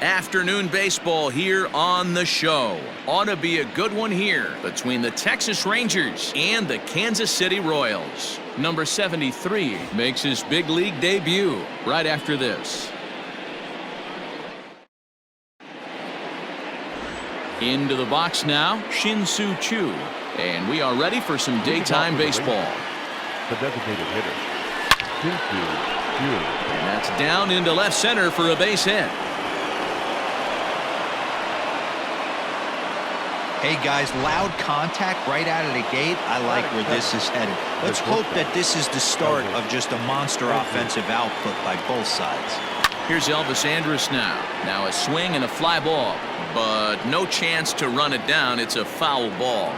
Afternoon baseball here on the show. Ought to be a good one here between the Texas Rangers and the Kansas City Royals. Number 73 makes his big league debut right after this. Into the box now, Shin-Soo Choo. And we are ready for some daytime baseball. The designated hitter, Shin-Soo Choo. And that's down into left center for a base hit. Hey guys, loud contact right out of the gate. I like where this is headed. Let's hope that this is the start of just a monster offensive output by both sides. Here's Elvis Andrus now. Now a swing and a fly ball, but no chance to run it down. It's a foul ball.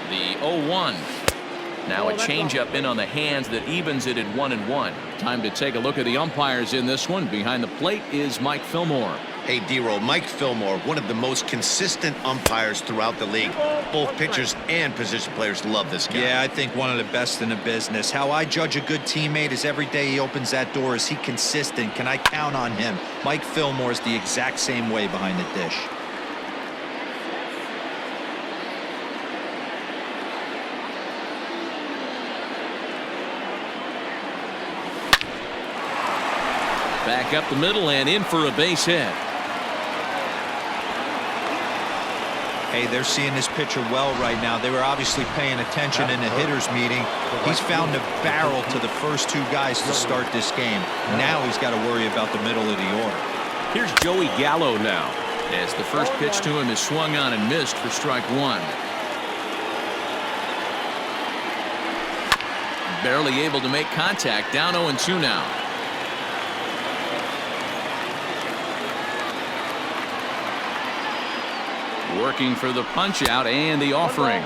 The 0-1. Now a changeup in on the hands that evens it at 1-1. Time to take a look at the umpires in this one. Behind the plate is Mike Fillmore. Hey, D-Roll, Mike Fillmore, one of the most consistent umpires throughout the league. Both pitchers and position players love this guy. Yeah, I think one of the best in the business. How I judge a good teammate is every day he opens that door. Is he consistent? Can I count on him? Mike Fillmore is the exact same way behind the dish. Back up the middle and in for a base hit. Hey, they're seeing this pitcher well right now. They were obviously paying attention in the hitters meeting. He's found a barrel to the first two guys to start this game. Now he's got to worry about the middle of the order. Here's Joey Gallo now, as the first pitch to him is swung on and missed for strike one. Barely able to make contact. Down 0-2 now. Working for the punch out and the offering.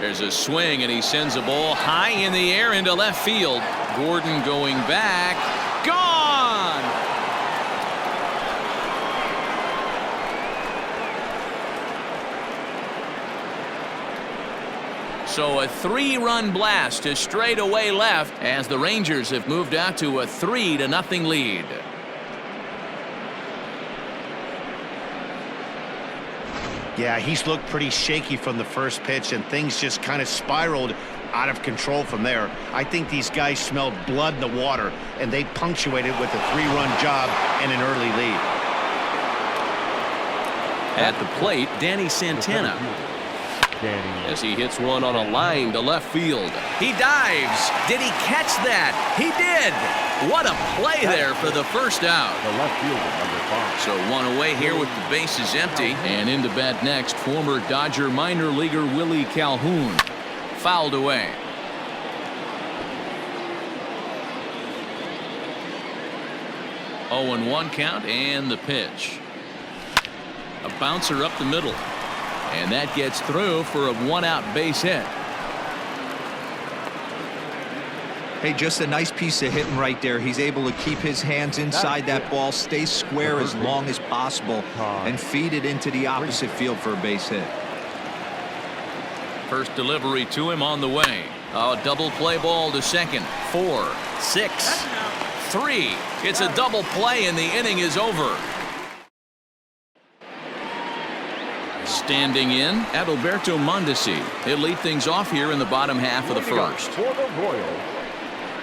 There's a swing and he sends a ball high in the air into left field. Gordon going back. Gone! So a 3-run blast to straightaway left as the Rangers have moved out to a 3-0 lead. Yeah, he's looked pretty shaky from the first pitch, and things just kind of spiraled out of control from there. I think these guys smelled blood in the water, and they punctuated with a 3-run job and an early lead. At the plate, Danny Santana. As he hits one on a line to left field. He dives. Did he catch that? He did. What a play there for the first out. The left fielder, number 5. So one away here with the bases empty. And into bat next, former Dodger minor leaguer Willie Calhoun. Fouled away. Oh, 0-1 count and the pitch. A bouncer up the middle. And that gets through for a 1-out base hit. Hey, just a nice piece of hitting right there. He's able to keep his hands inside that ball, stay square as long as possible, and feed it into the opposite field for a base hit. First delivery to him on the way. A double play ball to second. 4, 6, 3. It's a double play and the inning is over. Standing in, Adalberto Mondesi. He'll lead things off here in the bottom half of the first. For the Royals,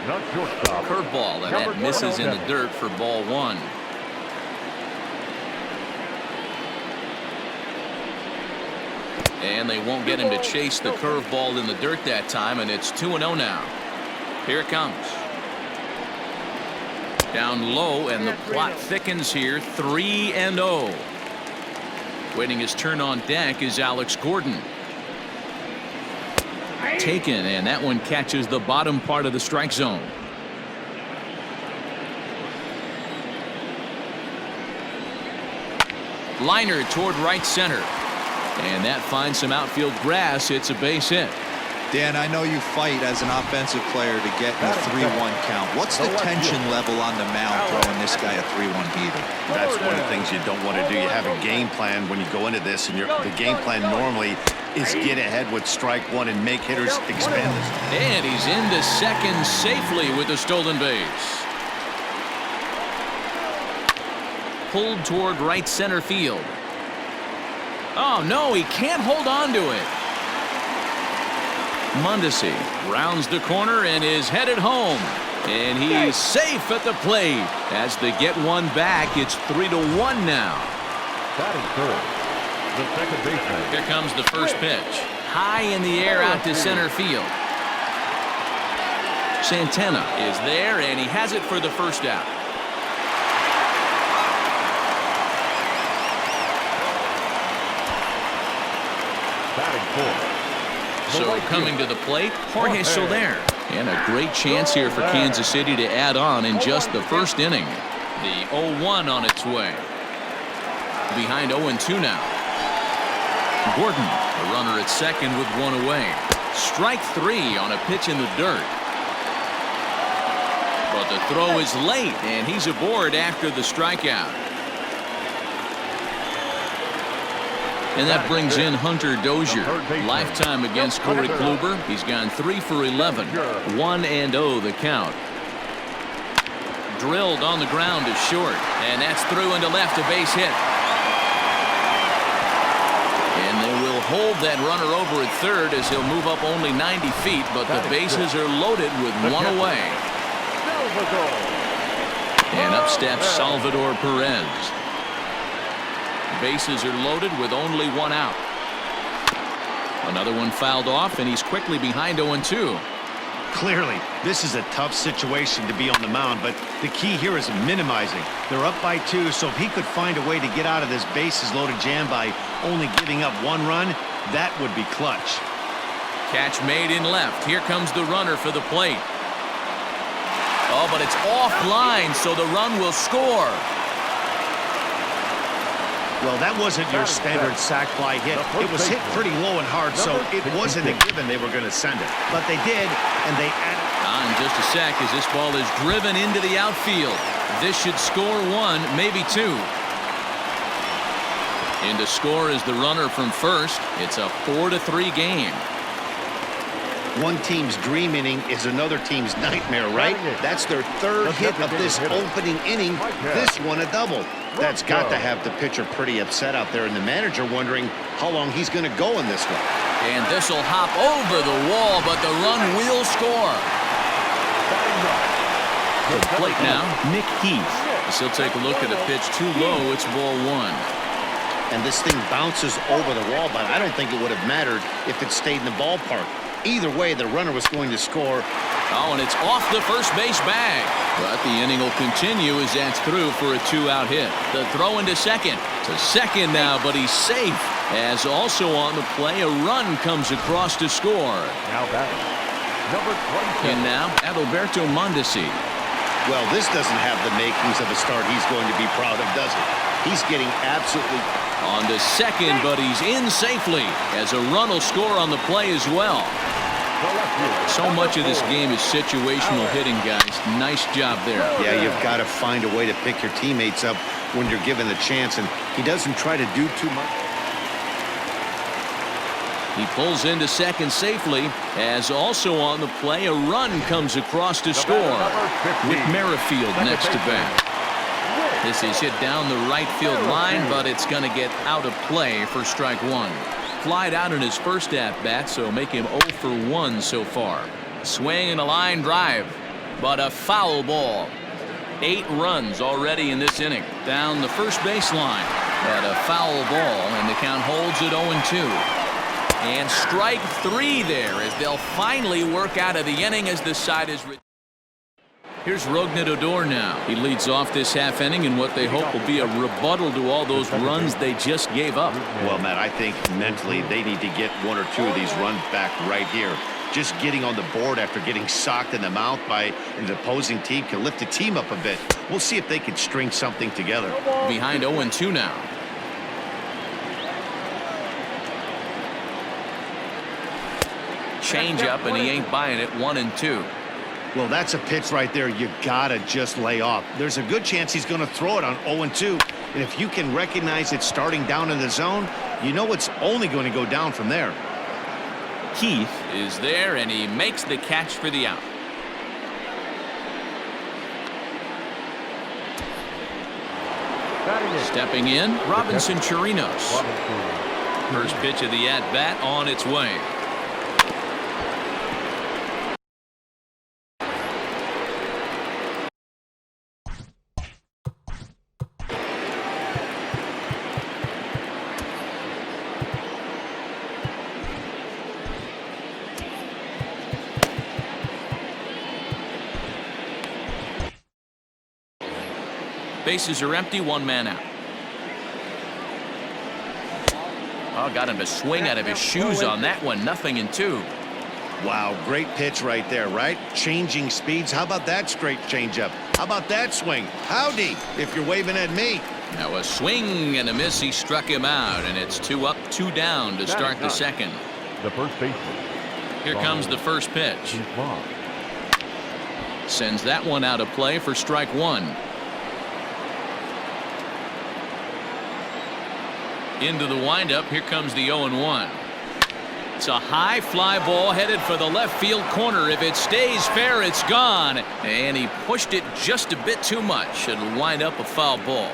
not shortstop. Curveball, and that misses in the dirt for ball 1. And they won't get him to chase the curveball in the dirt that time, and it's 2-0 now. Here it comes. Down low, and the plot thickens here. 3-0. Waiting his turn on deck is Alex Gordon. Taken, and that one catches the bottom part of the strike zone. Liner toward right center. And that finds some outfield grass. It's a base hit. Dan, I know you fight as an offensive player to get in the 3-1 count. What's the tension level on the mound throwing this guy a 3-1 beater? That's one of the things you don't want to do. You have a game plan when you go into this, and the game plan normally is get ahead with strike one and make hitters expand this. And he's into second safely with the stolen base. Pulled toward right center field. Oh, no, he can't hold on to it. Mondesi rounds the corner and is headed home. And he's safe at the plate. As they get one back, it's 3-1 now. Batting third, the second baseman. Here comes the first pitch. High in the air out to center field. Santana is there, and he has it for the first out. Batting fourth. So coming to the plate, Jorge Soler. And a great chance here for Kansas City to add on in just the first inning. The 0-1 on its way. Behind 0-2 now. Gordon, the runner at second with one away. Strike three on a pitch in the dirt. But the throw is late, and he's aboard after the strikeout. And that brings in Hunter Dozier. Lifetime against Corey Kluber. He's gone 3 for 11. 1-0 the count. Drilled on the ground to short. And that's through into left, a base hit. And they will hold that runner over at third as he'll move up only 90 feet. But the bases are loaded with one away. And up steps Salvador Perez. Bases are loaded with only one out. Another one fouled off, and he's quickly behind 0-2. Clearly, this is a tough situation to be on the mound, but the key here is minimizing. They're up by 2, so if he could find a way to get out of this bases-loaded jam by only giving up 1 run, that would be clutch. Catch made in left. Here comes the runner for the plate. Oh, but it's offline, so the run will score. Well, that wasn't your standard sac fly hit. It was hit pretty low and hard, so it wasn't a given they were going to send it. But they did, and they added. On just a sec as this ball is driven into the outfield. This should score 1, maybe 2. In to score is the runner from first. It's a 4-3 game. One team's dream inning is another team's nightmare, right? That's their third hit of this opening inning. This one a double. That's got to have the pitcher pretty upset out there, and the manager wondering how long he's going to go in this one. And this will hop over the wall, but the run will score. To the plate now, Nick Heath. As he'll take a look at a pitch too low. It's ball 1. And this thing bounces over the wall, but I don't think it would have mattered if it stayed in the ballpark. Either way, the runner was going to score. Oh, and it's off the first base bag. But the inning will continue as that's through for a 2-out hit. The throw into second. To second now, but he's safe. As also on the play, a run comes across to score. Now batting, number 27. And now, Adalberto Mondesi. Well, this doesn't have the makings of a start he's going to be proud of, does it? He's getting absolutely... On to second, but he's in safely. As a run will score on the play as well. So much of this game is situational hitting, guys. Nice job there. Yeah, you've got to find a way to pick your teammates up when you're given the chance, and he doesn't try to do too much. He pulls into second safely, as also on the play, a run comes across to score with Merrifield next to bat. This is hit down the right field line, but it's going to get out of play for strike 1. Flied out in his first at-bat, so make him 0 for 1 so far. Swing and a line drive, but a foul ball. 8 runs already in this inning. Down the first baseline, but a foul ball, and the count holds at 0-2. And strike 3 there as they'll finally work out of the inning as the side is... Here's Rougned Odor now. He leads off this half inning in what they hope will be a rebuttal to all those runs they just gave up. Well, Matt, I think mentally they need to get 1 or 2 of these runs back right here. Just getting on the board after getting socked in the mouth by an opposing team can lift the team up a bit. We'll see if they can string something together. Behind 0-2 now. changeup, and he ain't buying it. 1-2. Well, that's a pitch right there you gotta just lay off. There's a good chance he's going to throw it on 0-2. And if you can recognize it starting down in the zone, you know it's only going to go down from there. Keith is there, and he makes the catch for the out. Stepping in, Robinson Chirinos. First pitch of the at-bat on its way. Bases are empty, one man out. Oh, got him to swing out of his shoes on that one. 0-2. Wow, great pitch right there, right? Changing speeds. How about that straight changeup? How about that swing? Howdy, if you're waving at me. Now a swing and a miss. He struck him out, and it's 2 up, 2 down to start the second. The first baseman. Here comes the first pitch. Sends that one out of play for strike one. Into the windup. Here comes the 0-1. It's a high fly ball headed for the left field corner. If it stays fair, it's gone. And he pushed it just a bit too much. It'll wind up a foul ball.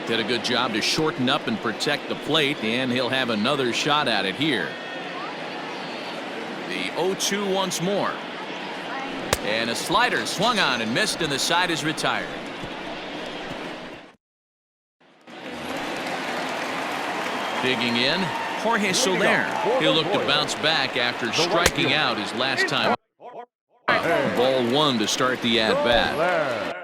Did a good job to shorten up and protect the plate, and he'll have another shot at it here. The 0-2 once more. And a slider swung on and missed, and the side is retired. Digging in, Jorge Soler. He'll look to bounce back after striking out his last time. Ball one to start the at-bat.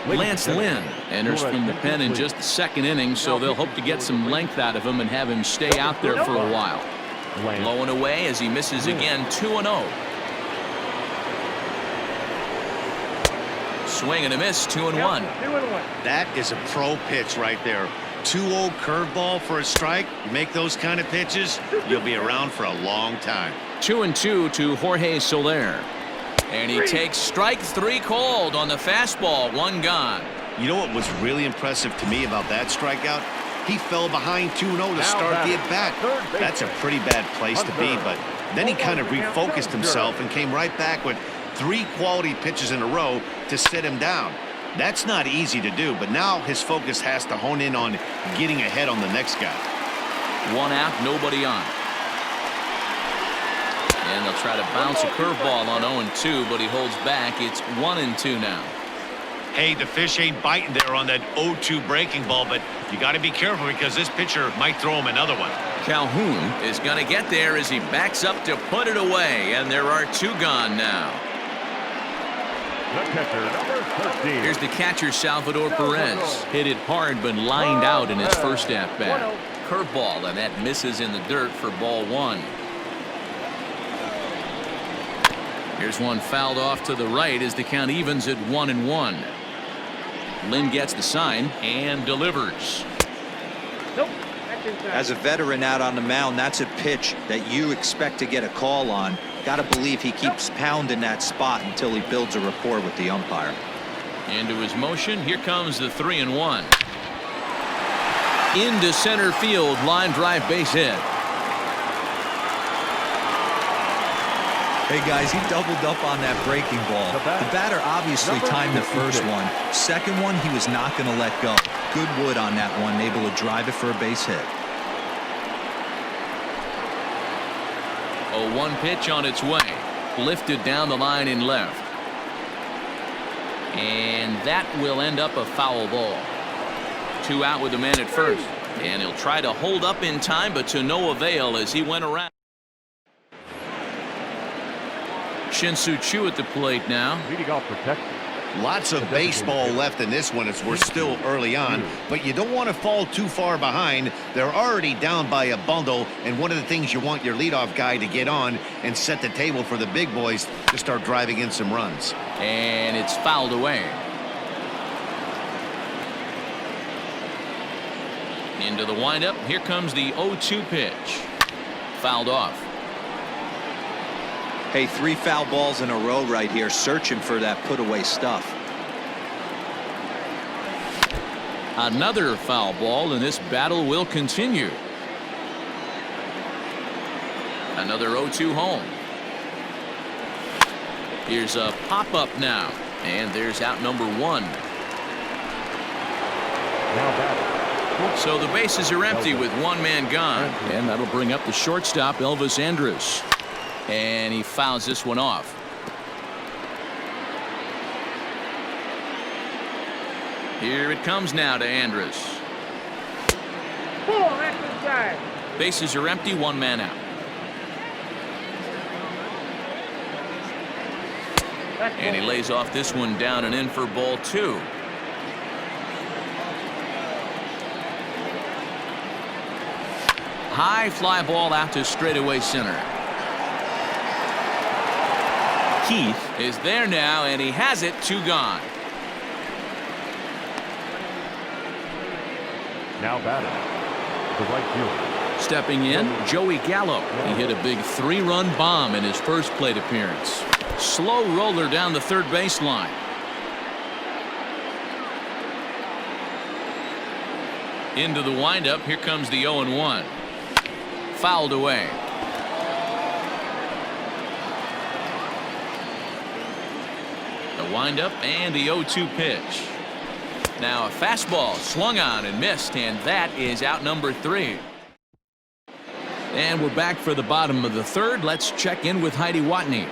Lance Lynn enters from the pen in just the second inning, so they'll hope to get some length out of him and have him stay out there for a while. Blowing away as he misses again. 2-0. Swing and a miss. 2-1. That is a pro pitch right there. 2-0 curveball for a strike. You make those kind of pitches, you'll be around for a long time. 2-2 to Jorge Soler. And he takes strike three called on the fastball. One gone. You know what was really impressive to me about that strikeout? He fell behind 2-0 to start the at-bat. That's a pretty bad place to be, but then he kind of refocused himself and came right back with 3 quality pitches in a row to sit him down. That's not easy to do, but now his focus has to hone in on getting ahead on the next guy. One out, nobody on. And they'll try to bounce a curveball on 0-2, but he holds back. It's 1-2 now. Hey, the fish ain't biting there on that 0-2 breaking ball, but you got to be careful because this pitcher might throw him another one. Calhoun is going to get there as he backs up to put it away, and there are 2 gone now. The catcher, number 13. Here's the catcher, Salvador Perez. Hit it hard, but lined out in his first at-bat. Curveball, and that misses in the dirt for ball 1. Here's one fouled off to the right as the count evens at 1-1. Lynn gets the sign and delivers. As a veteran out on the mound, that's a pitch that you expect to get a call on. Got to believe he keeps pounding that spot until he builds a rapport with the umpire. Into his motion. Here comes the 3-1. Into center field. Line drive base hit. Hey guys, he doubled up on that breaking ball. The batter obviously timed the first one. Second one, he was not going to let go. Good wood on that one, able to drive it for a base hit. 0-1 pitch on its way. Lifted down the line in left. And that will end up a foul ball. 2 out with the man at first. And he'll try to hold up in time, but to no avail as he went around. Shin-Soo Choo at the plate now. Leading off for Texas. Lots of baseball left in this one as we're still early on, but you don't want to fall too far behind. They're already down by a bundle, and one of the things you want your leadoff guy to get on and set the table for the big boys to start driving in some runs. And it's fouled away. Into the windup. Here comes the 0-2 pitch. Fouled off. Hey, 3 foul balls in a row right here, searching for that put-away stuff. Another foul ball, and this battle will continue. Another 0-2 home. Here's a pop-up now, and there's out number 1. Now batting. So the bases are empty with 1 man gone, and that'll bring up the shortstop, Elvis Andrus. And he fouls this one off. Here it comes now to Andrus. Bases are empty, 1 man out. And he lays off this one down and in for ball 2. High fly ball out to straightaway center. Keith is there now, and he has it. 2 gone. Now batting. The right fielder. Stepping in, Joey Gallo. He hit a big 3-run bomb in his first plate appearance. Slow roller down the third baseline. Into the windup. Here comes the 0-1. Fouled away. The windup and the 0-2 pitch. Now a fastball swung on and missed, and that is out number 3. And we're back for the bottom of the third. Let's check in with Heidi Watney.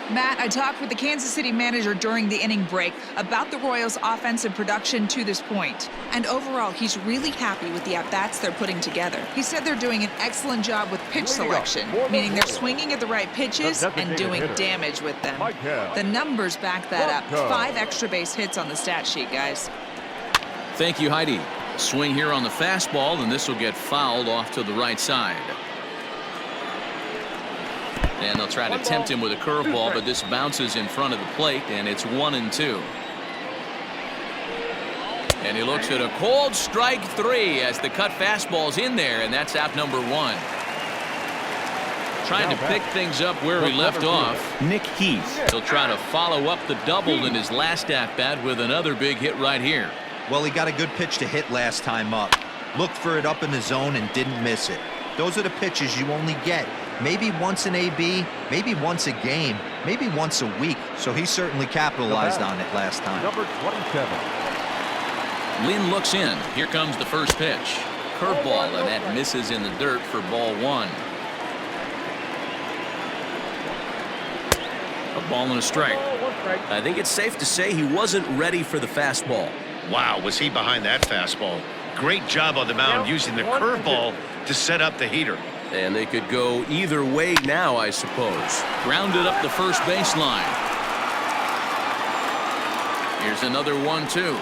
Matt, I talked with the Kansas City manager during the inning break about the Royals' offensive production to this point. And overall, he's really happy with the at-bats they're putting together. He said they're doing an excellent job with pitch selection, meaning they're swinging at the right pitches and doing damage with them. The numbers back that up. 5 extra base hits on the stat sheet, guys. Thank you, Heidi. Swing here on the fastball, and this will get fouled off to the right side. And they'll try to tempt him with a curveball, but this bounces in front of the plate, and it's 1-2. And he looks at a cold strike 3 as the cut fastball's in there, and that's out number 1. Trying to pick things up where he left off. Nick Heath. He'll try to follow up the double in his last at-bat with another big hit right here. Well, he got a good pitch to hit last time up. Looked for it up in the zone and didn't miss it. Those are the pitches you only get. Maybe once an AB, maybe once a game, maybe once a week. So he certainly capitalized on it last time. Number 27. Lynn looks in. Here comes the first pitch. Curveball, and that misses in the dirt for ball 1. A ball and a strike. I think it's safe to say he wasn't ready for the fastball. Wow, was he behind that fastball. Great job on the mound using the curveball to set up the heater. And they could go either way now, I suppose. Grounded up the first baseline. Here's another 1-2.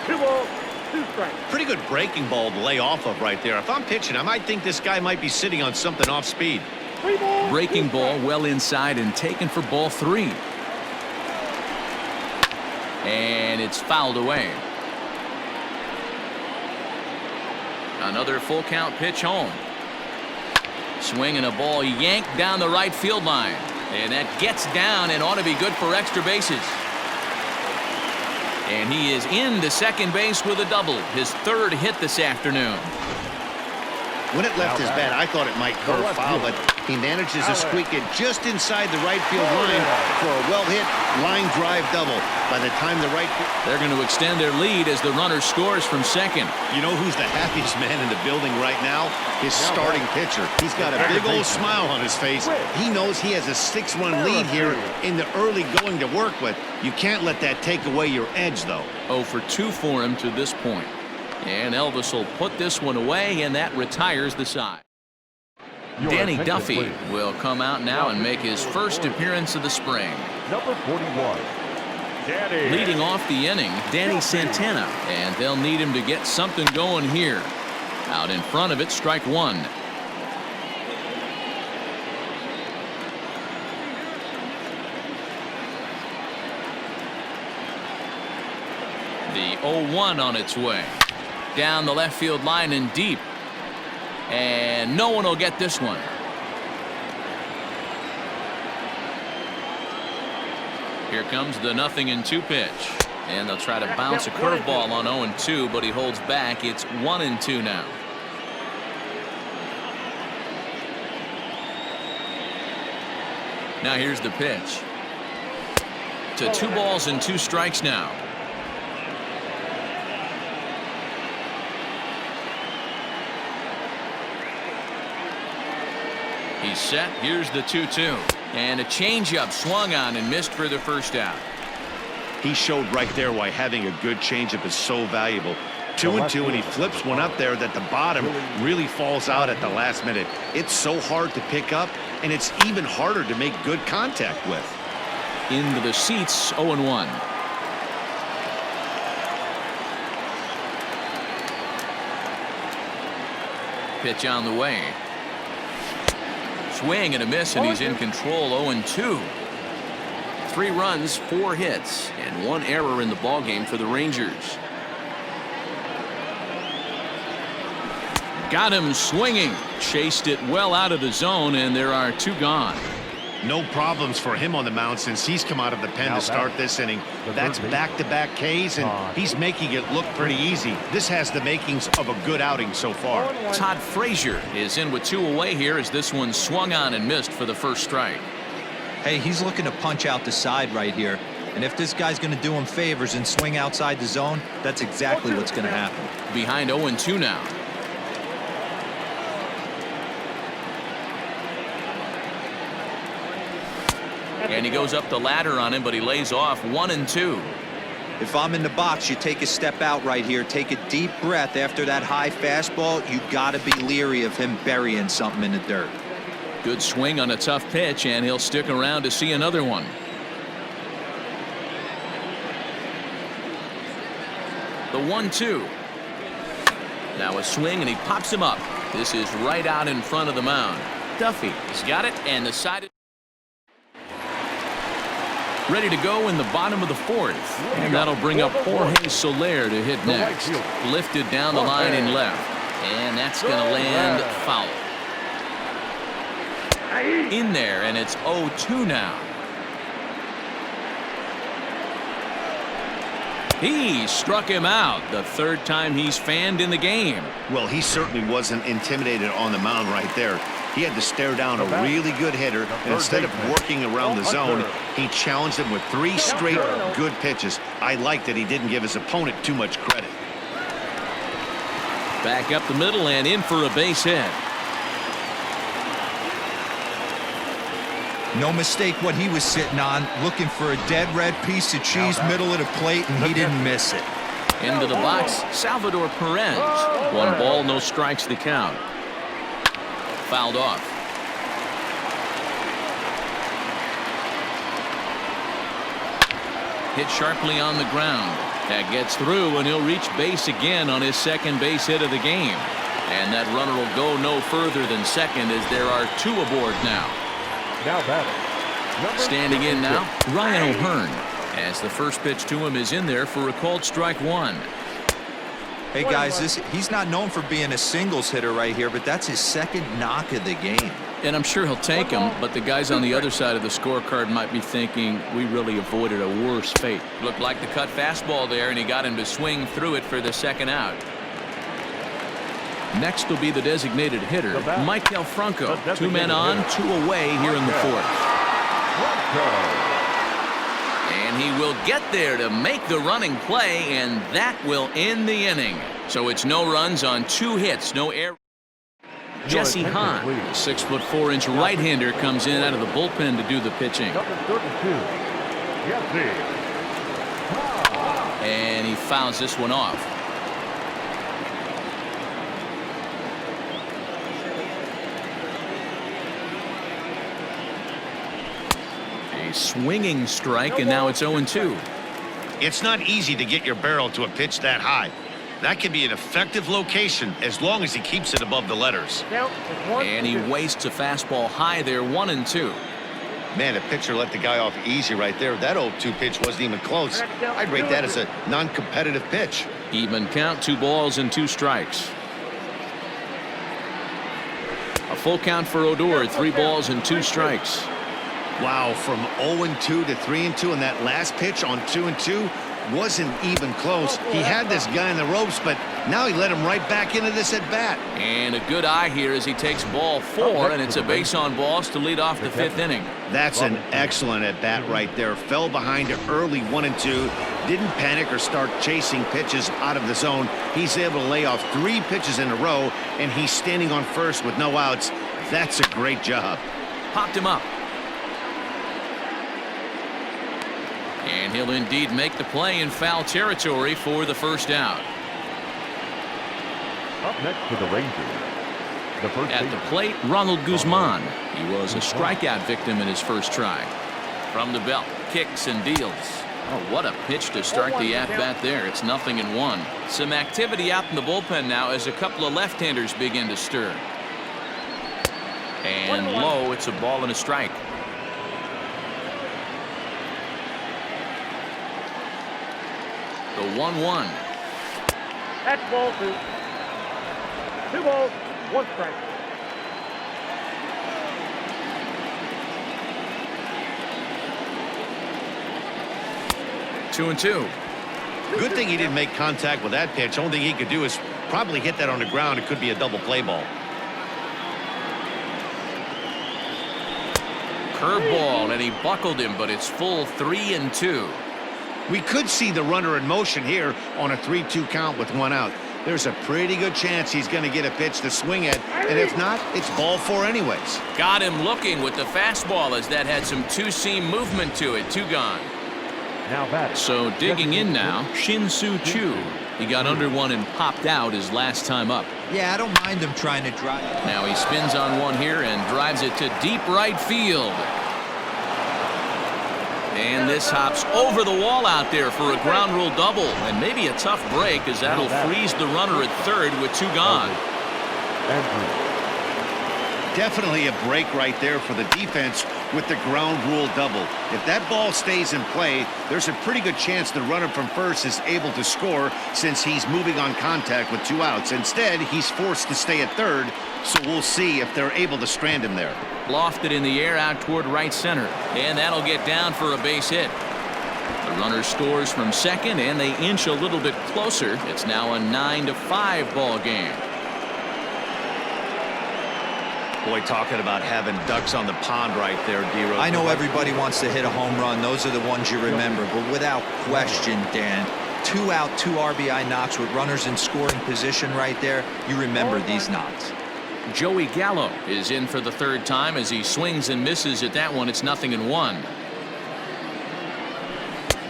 2 balls, 2 strikes. Pretty good breaking ball to lay off of right there. If I'm pitching, I might think this guy might be sitting on something off speed. 3 balls. Breaking ball well inside and taken for ball 3. And it's fouled away. Another full count pitch home. Swing and a ball yanked down the right field line. And that gets down and ought to be good for extra bases. And he is into second base with a double. His 3rd hit this afternoon. When it left his bat, I thought it might curve foul, but he manages to squeak it just inside the right field line for a well-hit line drive double. By the time the right... They're going to extend their lead as the runner scores from second. You know who's the happiest man in the building right now? His starting pitcher. He's got a big old smile on his face. He knows he has a 6-run lead here in the early going to work with. You can't let that take away your edge, though. 0 for 2 for him to this point. And Elvis will put this one away, and that retires the side. Danny Duffy will come out now and make his first appearance of the spring. Number 41. Danny. Leading off the inning, Danny Santana, and they'll need him to get something going here. Out in front of it, strike 1. The 0-1 on its way. Down the left field line and deep. And no one will get this one. Here comes the 0-2 pitch. And they'll try to bounce a curveball on 0-2, but he holds back. It's 1-2 now. Now here's the pitch. To 2 balls and 2 strikes now. He's set. Here's the 2-2. And a changeup swung on and missed for the first out. He showed right there why having a good changeup is so valuable. 2-2, and he flips one up there that the bottom really falls out at the last minute. It's so hard to pick up, and it's even harder to make good contact with. Into the seats, 0-1. Pitch on the way. Swing and a miss, and he's in control. 0-2. 3 runs, 4 hits, and 1 error in the ballgame for the Rangers. Got him swinging. Chased it well out of the zone, and there are 2 gone. No problems for him on the mound since he's come out of the pen to start this inning. That's back-to-back Ks, and he's making it look pretty easy. This has the makings of a good outing so far. Todd Frazier is in with 2 away here as this one swung on and missed for the first strike. Hey, he's looking to punch out the side right here. And if this guy's going to do him favors and swing outside the zone, that's exactly what's going to happen. Behind 0-2 now. And he goes up the ladder on him, but he lays off. 1-2. If I'm in the box, you take a step out right here. Take a deep breath after that high fastball. You got to be leery of him burying something in the dirt. Good swing on a tough pitch, and he'll stick around to see another one. The 1-2. Now a swing, and he pops him up. This is right out in front of the mound. Duffy has got it, and the side. Ready to go in the bottom of the 4th. And that'll bring up Jorge Soler to hit next. Lifted down the line in left. And that's going to land foul. In there, and it's 0-2 now. He struck him out the 3rd time he's fanned in the game. Well, he certainly wasn't intimidated on the mound right there. He had to stare down a really good hitter, and instead of working around the zone, he challenged him with 3 straight good pitches. I like that he didn't give his opponent too much credit. Back up the middle and in for a base hit. No mistake what he was sitting on, looking for a dead red piece of cheese middle of the plate, and he didn't miss it. Into the box, Salvador Perez. 1 ball, no strikes the count. Fouled off. Hit sharply on the ground. That gets through, and he'll reach base again on his 2nd base hit of the game. And that runner will go no further than second as there are 2 aboard now. Now batting. Standing in now, Ryan O'Hearn, as the first pitch to him is in there for a called strike 1. Hey guys, he's not known for being a singles hitter right here, but that's his 2nd knock of the game. And I'm sure he'll take him, but the guys on the other side of the scorecard might be thinking we really avoided a worse fate. Looked like the cut fastball there, and he got him to swing through it for the 2nd out. Next will be the designated hitter, Maikel Franco. 2 men on, 2 away here in the 4th. And he will get there to make the running play, and that will end the inning. So it's no runs on 2 hits, no error. Jesse Hahn, 6'4" right-hander, comes in out of the bullpen to do the pitching. And he fouls this one off. A swinging strike, and now it's 0-2. It's not easy to get your barrel to a pitch that high. That can be an effective location as long as he keeps it above the letters. And he wastes a fastball high there, 1-2. Man, the pitcher let the guy off easy right there. That 0-2 pitch wasn't even close. I'd rate that as a non-competitive pitch. Even count, 2 balls and 2 strikes. A full count for Odor, 3 balls and 2 strikes. Wow, from 0-2 to 3-2, and that last pitch on 2-2 wasn't even close. He had this guy in the ropes, but now he let him right back into this at bat. And a good eye here as he takes ball 4, and it's a base on balls to lead off the 5th inning. That's an excellent at bat right there. Fell behind early 1-2, didn't panic or start chasing pitches out of the zone. He's able to lay off 3 pitches in a row, and he's standing on first with no outs. That's a great job. Popped him up. And he'll indeed make the play in foul territory for the first out. Up next for the Rangers, the first At the plate, Ronald Guzman. He was a strikeout victim in his first try. From the belt, kicks and deals. Oh, what a pitch to start the at-bat there. It's 0-1. Some activity out in the bullpen now as a couple of left-handers begin to stir. And low, it's a ball and a strike. The 1-1. That's ball 2. 2 balls, 1 strike. Two and two. Good thing he didn't make contact with that pitch. Only thing he could do is probably hit that on the ground. It could be a double play ball. Curveball, and he buckled him, but it's full 3-2. We could see the runner in motion here on a 3-2 count with 1 out. There's a pretty good chance he's going to get a pitch to swing at, and if not, it's ball 4 anyways. Got him looking with the fastball as that had some two-seam movement to it. 2 gone. Now batting. So digging in now, Shin-Soo Choo. He got under one and popped out his last time up. Yeah, I don't mind him trying to drive. Now he spins on one here and drives it to deep right field. And this hops over the wall out there for a ground rule double. And maybe a tough break as that'll freeze the runner at third with 2 gone. Definitely a break right there for the defense with the ground rule double. If that ball stays in play, there's a pretty good chance the runner from first is able to score since he's moving on contact with 2 outs. Instead, he's forced to stay at third, so we'll see if they're able to strand him there. Lofted in the air out toward right center, and that'll get down for a base hit. The runner scores from second, and they inch a little bit closer. It's now a 9-5 ball game. Boy, talking about having ducks on the pond right there, D-Rose. I know everybody wants to hit a home run. Those are the ones you remember. But without question, Dan, 2 out, 2 RBI knocks with runners in scoring position right there. You remember these knocks. Joey Gallo is in for the 3rd time as he swings and misses at that one. It's 0-1.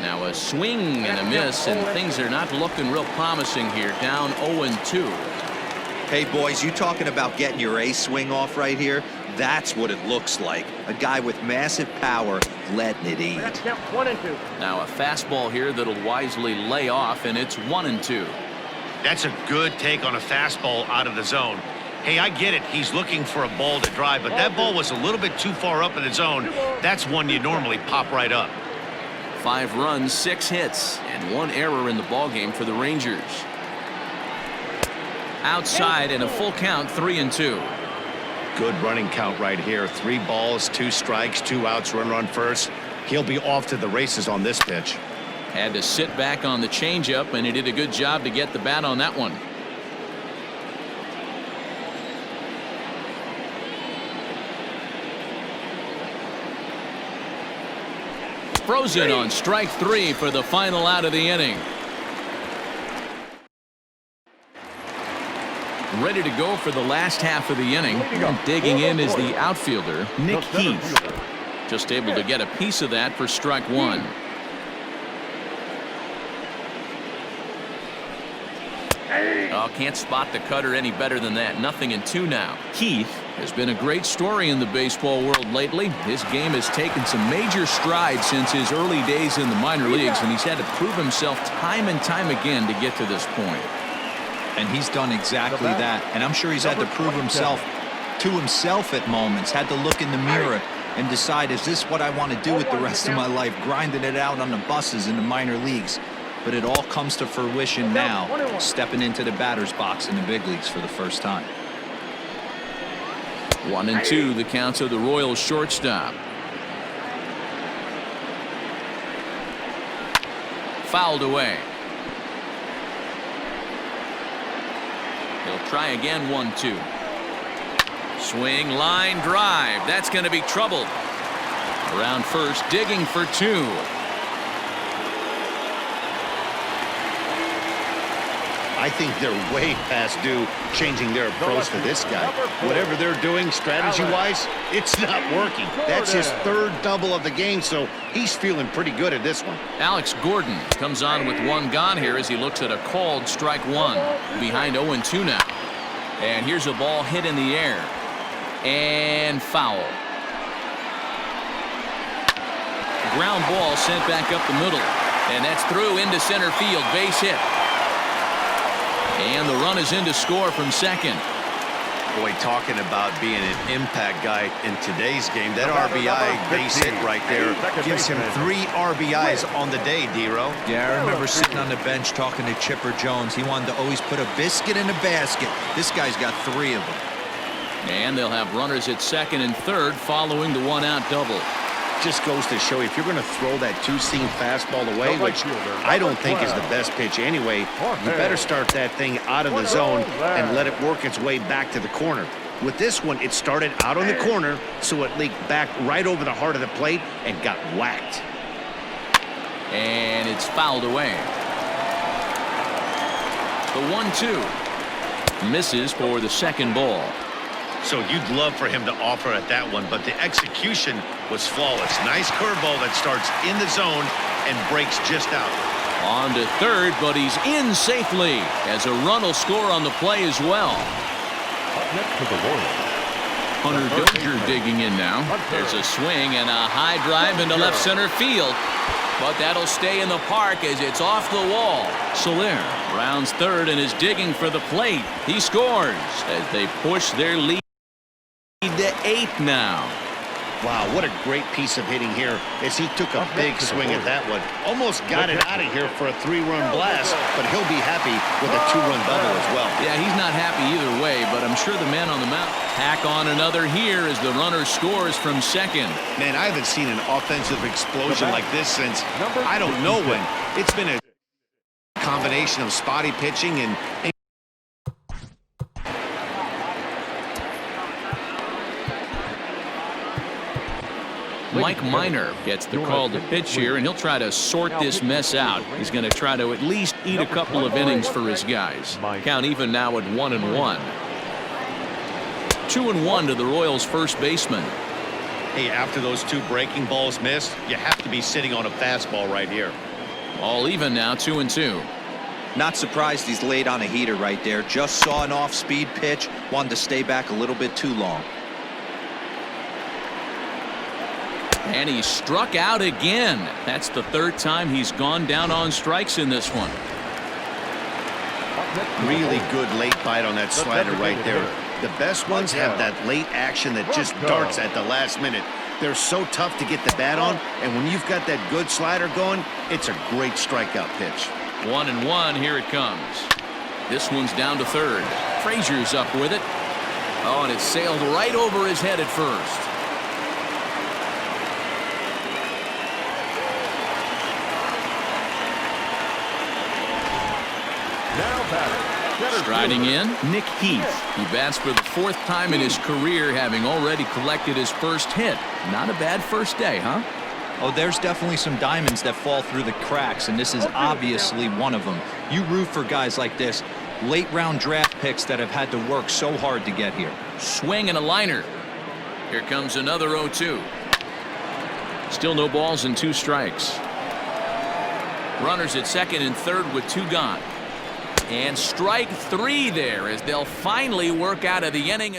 Now a swing and a miss, and things are not looking real promising here. Down 0-2. Hey, boys, you talking about getting your A swing off right here? That's what it looks like. A guy with massive power letting it eat. That's 1-2. Now a fastball here that'll wisely lay off, and it's 1-2. That's a good take on a fastball out of the zone. Hey, I get it. He's looking for a ball to drive, but that ball was a little bit too far up in the zone. That's one you normally pop right up. 5 runs, 6 hits, and 1 error in the ballgame for the Rangers. Outside and a full count, 3-2. Good running count right here. 3 balls, 2 strikes, 2 outs, runner on first. He'll be off to the races on this pitch. Had to sit back on the changeup, and he did a good job to get the bat on that one. Frozen on strike 3 for the final out of the inning. Ready to go for the last half of the inning. And digging in is the outfielder, Nick Heath. Just able to get a piece of that for strike 1. Oh, can't spot the cutter any better than that. 0-2 now. Heath has been a great story in the baseball world lately. His game has taken some major strides since his early days in the minor leagues, and he's had to prove himself time and time again to get to this point. And he's done exactly that. And I'm sure he's had to prove himself to himself at moments. Had to look in the mirror and decide, is this what I want to do with the rest of my life? Grinding it out on the buses in the minor leagues. but it all comes to fruition now, stepping into the batter's box in the big leagues for the first time. 1-2 the count of the Royals shortstop. Fouled away. He'll try again. 1-2. Swing, line drive. That's going to be troubled. Around first, digging for 2. I think they're way past due changing their approach to this guy. Whatever they're doing strategy-wise, it's not working. That's his 3rd double of the game, so he's feeling pretty good at this one. Alex Gordon comes on with 1 gone here as he looks at a called strike 1. Behind 0-2 now. And here's a ball hit in the air. And foul. Ground ball sent back up the middle. And that's through into center field. Base hit. And the run is in to score from second. Boy, talking about being an impact guy in today's game, that RBI base hit right there gives him 3 RBIs on the day, D-Row. Yeah, I remember sitting on the bench talking to Chipper Jones. He wanted to always put a biscuit in a basket. This guy's got 3 of them. And they'll have runners at second and third following the 1-out double. Just goes to show if you're going to throw that 2-seam fastball away, which I don't think is the best pitch anyway, you better start that thing out of the zone and let it work its way back to the corner. With this one, it started out on the corner, so it leaked back right over the heart of the plate and got whacked. And it's fouled away. The 1-2 misses for the second ball. So you'd love for him to offer at that one, but the execution was flawless. Nice curveball that starts in the zone and breaks just out. On to third, but he's in safely as a run will score on the play as well. Up next to the Royals. Hunter Dozier digging in now. There's a swing and a high drive into left center field. But that'll stay in the park as it's off the wall. Soler rounds third and is digging for the plate. He scores as they push their lead to 8 now. Wow, what a great piece of hitting here as he took a big swing at that one. Almost got it out of here for a 3-run blast, but he'll be happy with a 2-run double as well. Yeah, he's not happy either way, but I'm sure the man on the mound tack on another here as the runner scores from second. Man, I haven't seen an offensive explosion like this since I don't know when. It's been a combination of spotty pitching and Mike Minor gets the call to pitch here, and he'll try to sort this mess out. He's going to try to at least eat a couple of innings for his guys. Count even now at 1-1. 2-1 to the Royals' first baseman. Hey, after those 2 breaking balls missed, you have to be sitting on a fastball right here. All even now, 2-2. Not surprised he's laid on a heater right there. Just saw an off-speed pitch, wanted to stay back a little bit too long. And he struck out again. That's the 3rd time he's gone down on strikes in this one. Really good late bite on that slider right there. The best ones have that late action that just darts at the last minute. They're so tough to get the bat on, and when you've got that good slider going, it's a great strikeout pitch. 1-1, here it comes. This one's down to third. Frazier's up with it. Oh, and it sailed right over his head at first. Striding in, Nick Heath. He bats for the 4th time in his career, having already collected his first hit. Not a bad first day, huh? Oh, there's definitely some diamonds that fall through the cracks, and this is obviously one of them. You root for guys like this, late-round draft picks that have had to work so hard to get here. Swing and a liner. Here comes another 0-2. Still no balls and 2 strikes. Runners at second and third with 2 gone. And strike 3 there as they'll finally work out of the inning.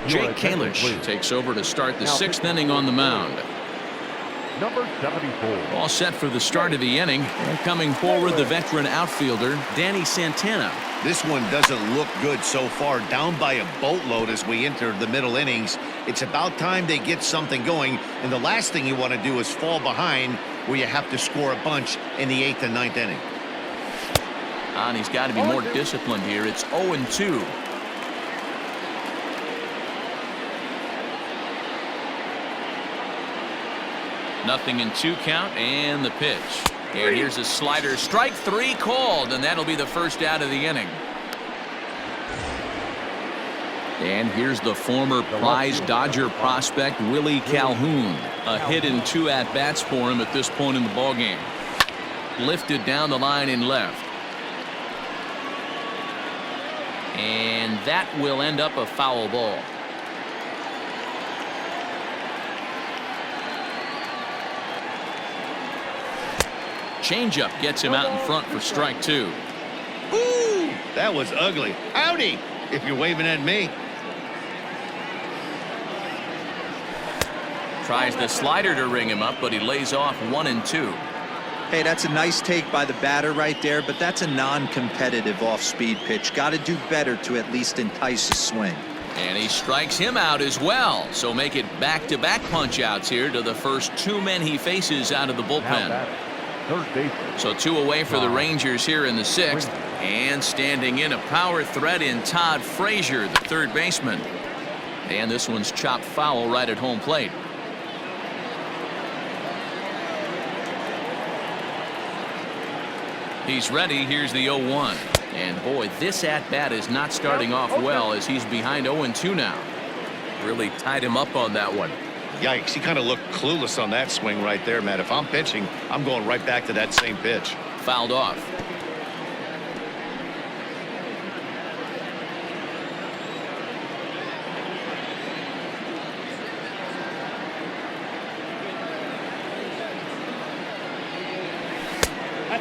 Jake Kalish takes over to start the 6th inning on the mound. Number 74. All set for the start of the inning. And coming forward, the veteran outfielder, Danny Santana. This one doesn't look good so far. Down by a boatload as we enter the middle innings. It's about time they get something going, and the last thing you want to do is fall behind where you have to score a bunch in the 8th and 9th inning. And he's got to be more disciplined here. It's 0-2. Nothing in 2 count, and the pitch. And here's a slider. Strike 3 called, and that'll be the first out of the inning. And here's the former prize Dodger prospect, Willie Calhoun. A hit in 2 at-bats for him at this point in the ballgame. Lifted down the line in left. And that will end up a foul ball. Changeup gets him out in front for strike 2. Ooh, that was ugly. Howdy, if you're waving at me. Tries the slider to ring him up, but he lays off 1-2. Hey, that's a nice take by the batter right there, but that's a non-competitive off-speed pitch. Got to do better to at least entice a swing. And he strikes him out as well. So make it back-to-back punch-outs here to the first 2 men he faces out of the bullpen. So 2 away for the Rangers here in the 6th. And standing in a power threat in Todd Frazier, the third baseman. And this one's chopped foul right at home plate. He's ready. Here's the 0-1. And boy, this at-bat is not starting off well as he's behind 0-2 now. Really tied him up on that one. Yikes, he kind of looked clueless on that swing right there, Matt. If I'm pitching, I'm going right back to that same pitch. Fouled off.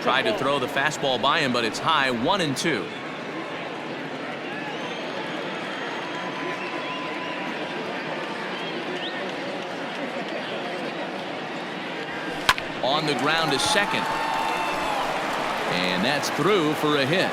Tried to throw the fastball by him, but it's high. 1-2. On the ground to second. And that's through for a hit.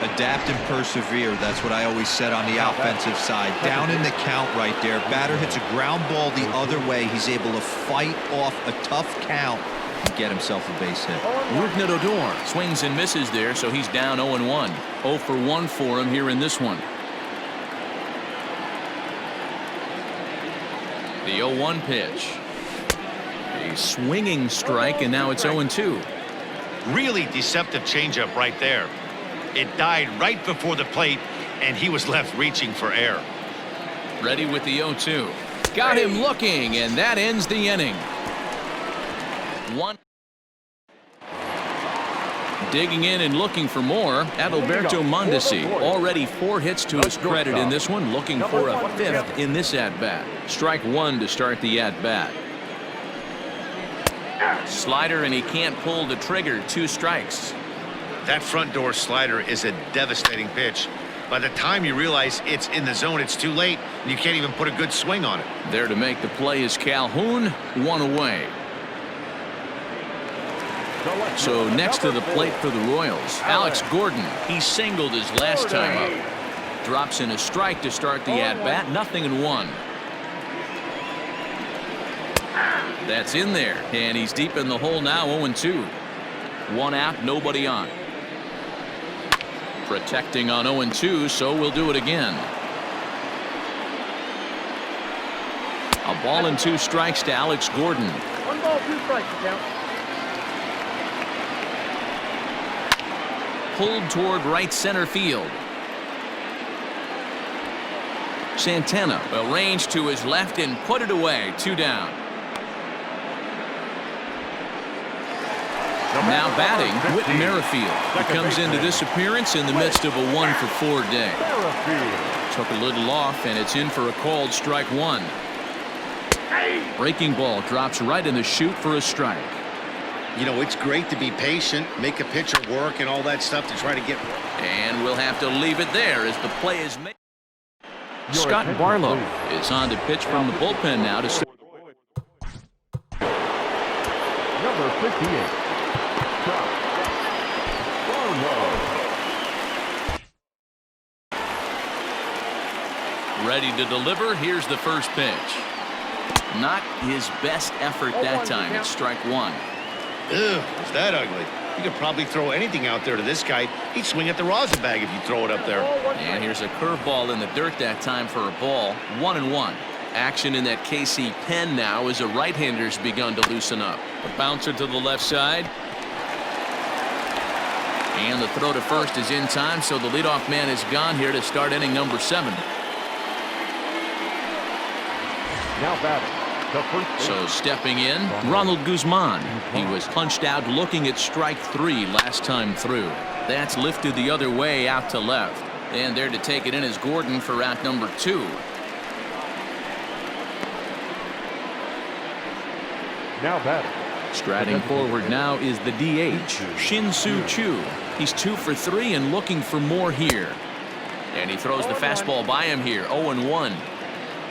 Adapt and persevere. That's what I always said on the offensive side. Down in the count right there. Batter hits a ground ball the other way. He's able to fight off a tough count and get himself a base hit. Rougned Odor swings and misses there, so he's down 0-1. 0 for 1 for him here in this one. The 0-1 pitch. A swinging strike, and now it's 0-2. Really deceptive changeup right there. It died right before the plate, and he was left reaching for air. Ready with the 0-2. Got him looking, and that ends the inning. 1. Digging in and looking for more, Adalberto Mondesi. Already 4 hits to his credit in this one, looking for a 5th in this at-bat. Strike 1 to start the at-bat. Slider, and he can't pull the trigger. 2 strikes. That front door slider is a devastating pitch. By the time you realize it's in the zone, it's too late, and you can't even put a good swing on it. There to make the play is Calhoun. 1 away. So next to the plate for the Royals, Alex Gordon. He singled his last time up. Drops in a strike to start the at-bat. 0-1. That's in there, and he's deep in the hole now. 0-2. 1 out, nobody on. Protecting on 0-2, so we'll do it again. A ball and 2 strikes to Alex Gordon. 1 ball, 2 strikes, count. Pulled toward right center field. Santana will range to his left and put it away. 2 down. Now batting, Whit Merrifield. He comes into this appearance in the midst of a 1 for 4 day. Took a little off, and it's in for a called strike 1. Breaking ball drops right in the chute for a strike. You know, it's great to be patient, make a pitcher work, and all that stuff to try to get. And we'll have to leave it there as the play is made. Scott Barlow is on to pitch from the bullpen now to start. Number 58. Ready to deliver. Here's the first pitch. Not his best effort that time. It's strike one. Ugh, is that ugly? You could probably throw anything out there to this guy. He'd swing at the rosin bag if you throw it up there. And here's a curveball in the dirt that time for a ball. 1-1. Action in that KC pen now as a right-hander's begun to loosen up. A bouncer to the left side. And the throw to first is in time, so the leadoff man is gone here to start inning number 7. Now batting. So stepping in, Ronald Guzman. He was punched out looking at strike 3 last time through. That's lifted the other way out to left. And there to take it in is Gordon for out number 2. Now batting. Striding forward now is the DH, Shin-Soo Choo. He's 2 for 3 and looking for more here. And he throws the fastball by him here, 0-1.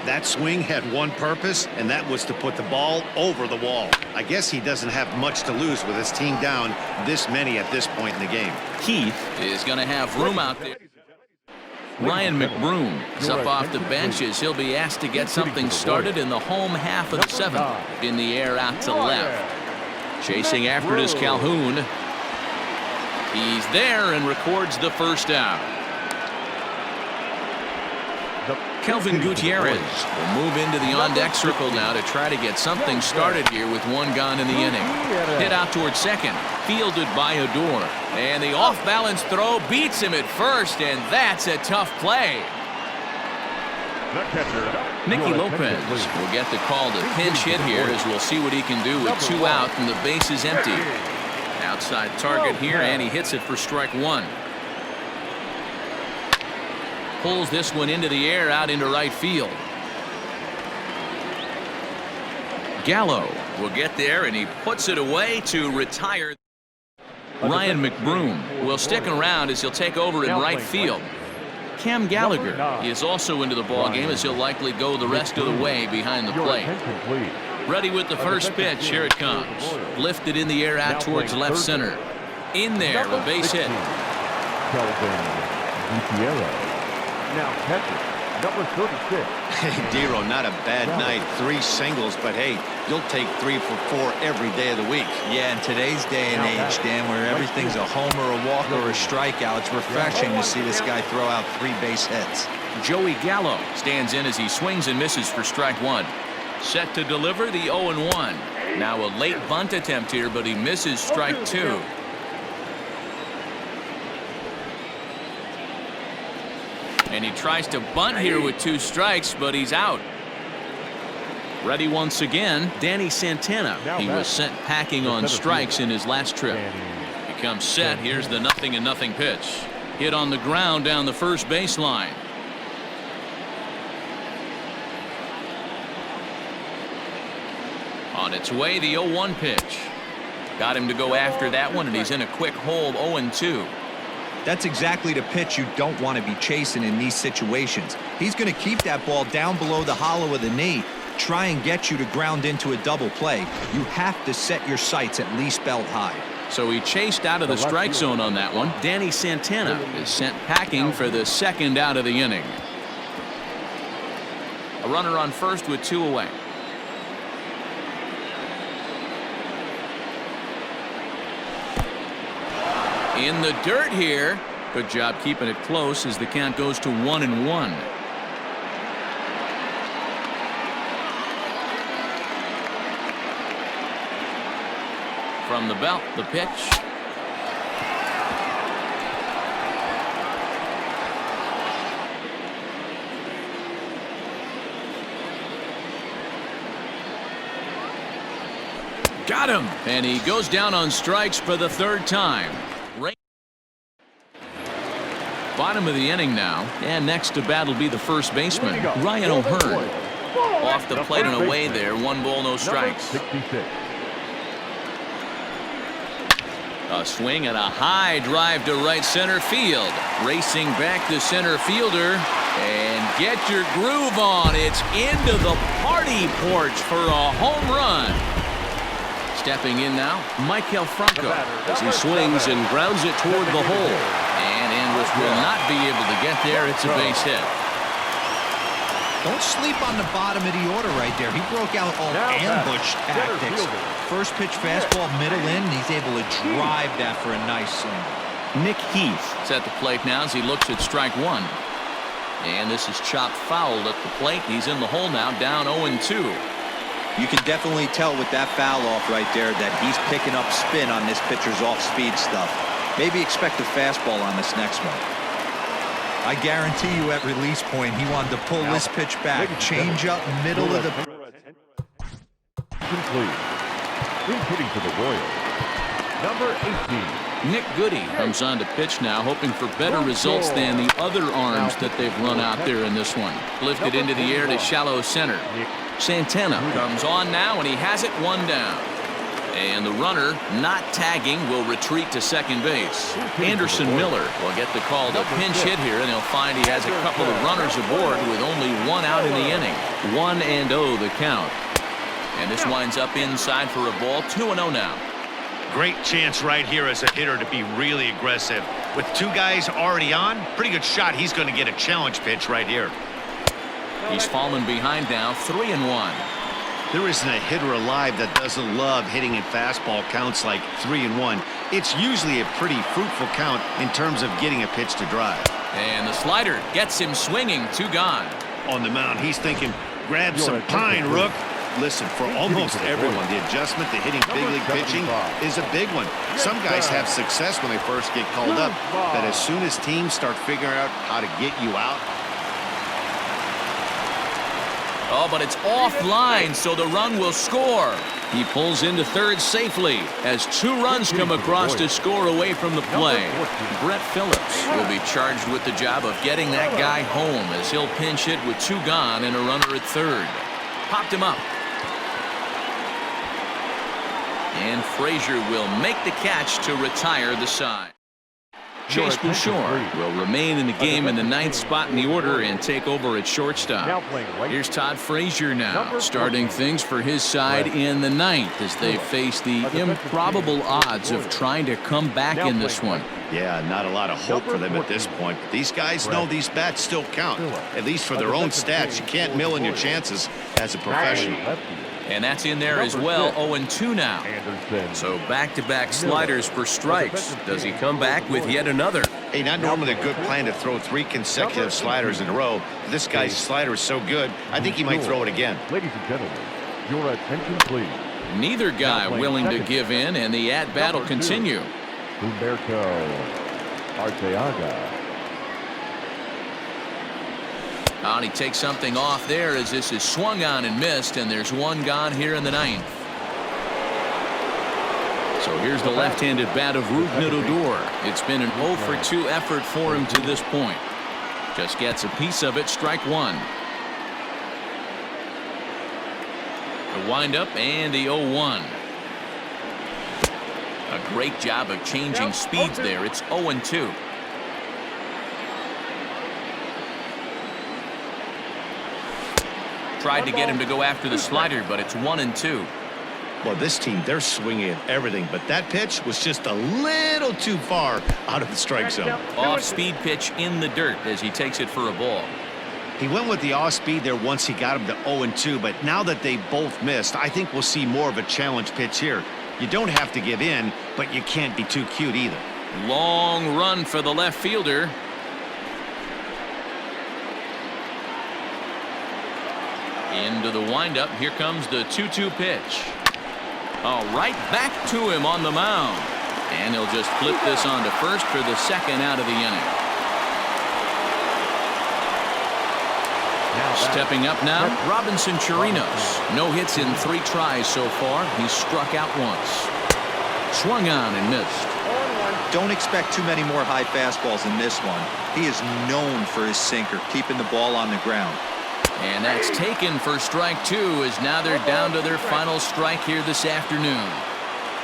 That swing had one purpose, and that was to put the ball over the wall. I guess he doesn't have much to lose with his team down this many at this point in the game. Keith is going to have room out there. Ryan McBroom is up off the bench as he'll be asked to get something started in the home half of the 7th. In the air out to left. Chasing after it is Calhoun. He's there and records the first out. Kelvin Gutierrez will move into the on-deck circle now to try to get something started here with 1 gone in the inning. Hit out towards second, fielded by Odor. And the off-balance throw beats him at first, and that's a tough play. Nicky Lopez will get the call to pinch hit here as we'll see what he can do with 2 out and the base is empty. Outside target here, and he hits it for strike 1. Pulls this one into the air out into right field. Gallo will get there and he puts it away to retire. Ryan McBroom will stick around as he'll take over in right field. Cam Gallagher is also into the ball game as he'll likely go the rest of the way behind the plate. Ready with the first pitch. Here it comes. Lifted in the air out towards left center. In there, a base hit. Now catcher, number 36. Hey, Dero, not a bad night. 3 singles, but hey, you'll take 3 for 4 every day of the week. Yeah, in today's day and age, Dan, where everything's a homer, a walk, or a strikeout, it's refreshing to see this guy throw out 3 base hits. Joey Gallo stands in as he swings and misses for strike 1. Set to deliver the 0-1. Now a late bunt attempt here, but he misses strike 2. And he tries to bunt here with 2 strikes, but he's out. Ready once again, Danny Santana. He was sent packing on strikes in his last trip. He comes set. Here's the 0-0 pitch. Hit on the ground down the first baseline. On its way, the 0-1 pitch. Got him to go after that one, and he's in a quick hole, 0-2. That's exactly the pitch you don't want to be chasing in these situations. He's going to keep that ball down below the hollow of the knee, try and get you to ground into a double play. You have to set your sights at least belt high. So he chased out of the strike zone on that one. Danny Santana is sent packing for the 2nd out of the inning. A runner on first with 2 away. In the dirt here. Good job keeping it close as the count goes to 1-1. From the belt, the pitch. Got him. And he goes down on strikes for the 3rd time. Bottom of the inning now, and next to bat will be the first baseman, Ryan O'Hearn. Off the plate and away there, 1 ball, no strikes. A swing and a high drive to right center field. Racing back the center fielder, and get your groove on. It's into the party porch for a home run. Stepping in now, Maikel Franco as he swings and grounds it toward the hole. And Andrus will not be able to get there. It's a base hit. Don't sleep on the bottom of the order right there. He broke out all ambush tactics. First pitch fastball, middle in. He's able to drive that for a nice swing. Nick Heath is at the plate now as he looks at strike one. And this is chopped foul at the plate. He's in the hole now, down 0-2. You can definitely tell with that foul off right there that he's picking up spin on this pitcher's off-speed stuff. Maybe expect a fastball on this next one. I guarantee you at release point he wanted to pull this pitch back. Change up middle of the... Complete. Hitting for the Royals, number 18. Nick Goody comes on to pitch now, hoping for better results than the other arms that they've run out there in this one. Lifted into the air to shallow center. Santana comes on now, and he has it one down. And the runner, not tagging, will retreat to second base. Anderson Miller will get the call to pinch hit here, and he'll find he has a couple of runners aboard with only one out in the inning. 1-0 the count. And this winds up inside for a ball. 2-0 now. Great chance right here as a hitter to be really aggressive. With two guys already on, pretty good shot. He's going to get a challenge pitch right here. He's fallen behind now, 3-1. There isn't a hitter alive that doesn't love hitting in fastball counts like 3-1. It's usually a pretty fruitful count in terms of getting a pitch to drive. And the slider gets him swinging, 2 gone. On the mound, he's thinking, grab some pine, Rook. Listen, for almost everyone, the adjustment to hitting big league pitching is a big one. Some guys have success when they first get called up, but as soon as teams start figuring out how to get you out. Oh, but it's offline, so the run will score. He pulls into third safely as 2 runs come across to score away from the play. Brett Phillips will be charged with the job of getting that guy home as he'll pinch hit with 2 gone and a runner at third. Popped him up. And Frazier will make the catch to retire the side. Chase Bouchard will remain in the game in the 9th spot in the order and take over at shortstop. Here's Todd Frazier now, starting things for his side in the 9th as they face the improbable odds of trying to come back in this one. Yeah, not a lot of hope for them at this point. But these guys know these bats still count, at least for their own stats. You can't mill in your chances as a professional. And that's in there as well, 0-2 now. So back-to-back sliders for strikes. Does he come back with yet another? Hey, not normally a good plan to throw 3 consecutive sliders in a row. This guy's slider is so good, I think he might throw it again. Ladies and gentlemen, your attention please. Neither guy willing to give in, and the at-bat will continue. Humberto Arteaga. And he takes something off there as this is swung on and missed, and there's 1 gone here in the 9th. So here's the left-handed bat of Rougned Odor. It's been an 0-for-2 effort for him to this point. Just gets a piece of it, strike 1. The windup and the 0-1. A great job of changing speeds there. It's 0-2. Tried to get him to go after the slider, but it's 1-2. Well, this team, they're swinging at everything, but that pitch was just a little too far out of the strike zone. Off-speed pitch in the dirt as he takes it for a ball. He went with the off-speed there once he got him to 0-2, but now that they both missed, I think we'll see more of a challenge pitch here. You don't have to give in, but you can't be too cute either. Long run for the left fielder. Into the windup. Here comes the 2-2 pitch. Oh, right back to him on the mound. And he'll just flip this on to first for the 2nd out of the inning. Stepping up now, Robinson Chirinos. No hits in 3 tries so far. He's struck out once. Swung on and missed. Don't expect too many more high fastballs in this one. He is known for his sinker, keeping the ball on the ground. And that's taken for strike 2 as now they're down to their final strike here this afternoon.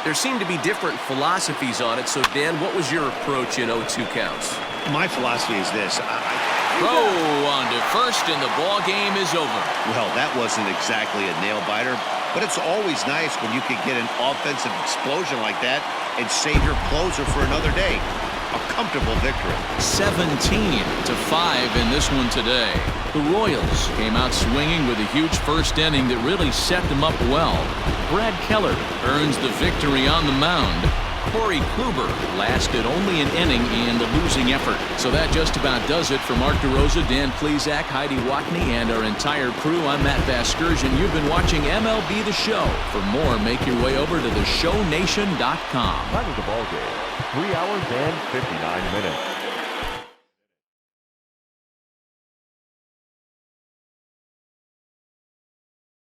There seem to be different philosophies on it, so Dan, what was your approach in 0-2 counts? My philosophy is this. Throw on to first, and the ball game is over. Well, that wasn't exactly a nail-biter, but it's always nice when you can get an offensive explosion like that and save your closer for another day. a comfortable victory. 17-5 in this one today. The Royals came out swinging with a huge first inning that really set them up well. Brad Keller earns the victory on the mound. Corey Kluber lasted only an inning and a losing effort. So that just about does it for Mark DeRosa, Dan Plesac, Heidi Watney, and our entire crew. I'm Matt Vasgersian. You've been watching MLB The Show. For more, make your way over to theshownation.com. Time of the ball game, 3 hours and 59 minutes.